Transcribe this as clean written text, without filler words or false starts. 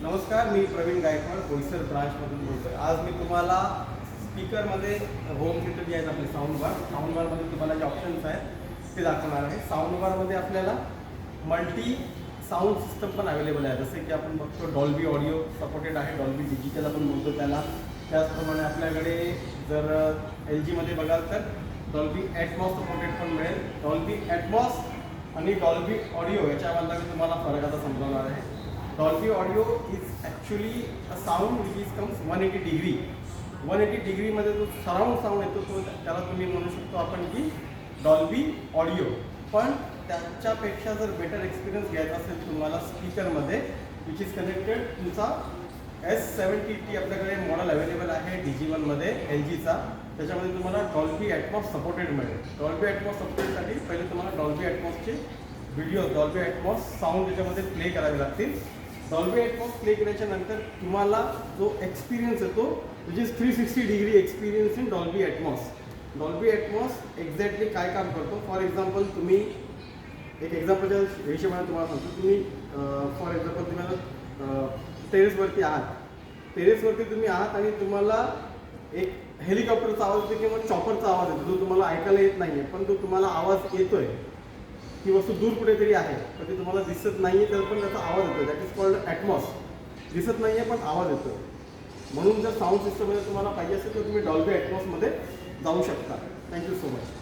नमस्कार, मी प्रवीण गायकवाड बोईसर ब्रांचमधून बोलतोय. आज मी तुम्हाला स्पीकरमध्ये होम थिएटर जे आहेत आपले साऊंड बारमध्ये तुम्हाला जे ऑप्शन्स आहेत ते दाखवणार आहे. साऊंड बारमध्ये आपल्याला मल्टी साऊंड सिस्टम पण अवेलेबल आहे. जसे की आपण बघतो डॉल्बी ऑडिओ सपोर्टेड आहे, डॉल्बी डिजिटल आपण बोलतो त्याला. त्याचप्रमाणे आपल्याकडे जर LGमध्ये बघाल तर डॉल्बी ॲटमॉस सपोर्टेड पण मिळेल. डॉल्बी ॲटमॉस आणि डॉल्बी ऑडिओ याच्यामधला मी तुम्हाला फरक आता समजवणार आहे. Dolby audio is actually a sound which is comes 180 degree. 180 डिग्रीमध्ये जो सराउंड साऊंड येतो तो त्याला तुम्ही म्हणू शकतो आपण की डॉल्बी ऑडिओ. पण त्याच्यापेक्षा जर बेटर एक्सपिरियन्स घ्यायचा असेल तुम्हाला स्पीकरमध्ये विच इज कनेक्टेड तुमचा S70T आपल्याकडे मॉडेल अवेलेबल आहे DG1मध्ये LGचा. त्याच्यामध्ये तुम्हाला डॉल्बी ॲटमॉस सपोर्टेड मिळेल. डॉल्बी ॲटमॉस सपोर्टेडसाठी पहिले तुम्हाला डॉल्बी ॲटमॉसचे व्हिडिओ डॉल्बी ॲटमॉस साऊंड त्याच्यामध्ये प्ले करावे लागतील. डॉल्बी ॲटमॉस प्ले केल्याच्या नंतर तुम्हाला जो एक्सपिरियन्स येतो which is 360 degree experience in Dolby Atmos. Dolby Atmos exactly काय काम करतो, फॉर एक्झाम्पल तुम्ही एक एक्झाम्पलच्या हिशोबाने तुम्हाला सांगतो. तुम्ही फॉर एक्झाम्पल तुम्ही आता टेरेसवरती आहात. टेरेसवरती तुम्ही आहात आणि तुम्हाला एक हेलिकॉप्टरचा आवाज येतो किंवा चॉपरचा आवाज येतो जो तुम्हाला ऐकायला येत नाही आहे, पण तो तुम्हाला आवाज येतोय. ती वस्तू दूर कुठेतरी आहे पण ती तुम्हाला दिसत नाही आहे, तर पण त्याचा आवाज येतो. That is called Atmos. दिसत नाही आहे पण आवाज येतो. म्हणून जर साऊंड सिस्टममध्ये तुम्हाला पाहिजे असेल तर तुम्ही डॉल्बी ॲटमॉसमध्ये जाऊ शकता. Thank you so much.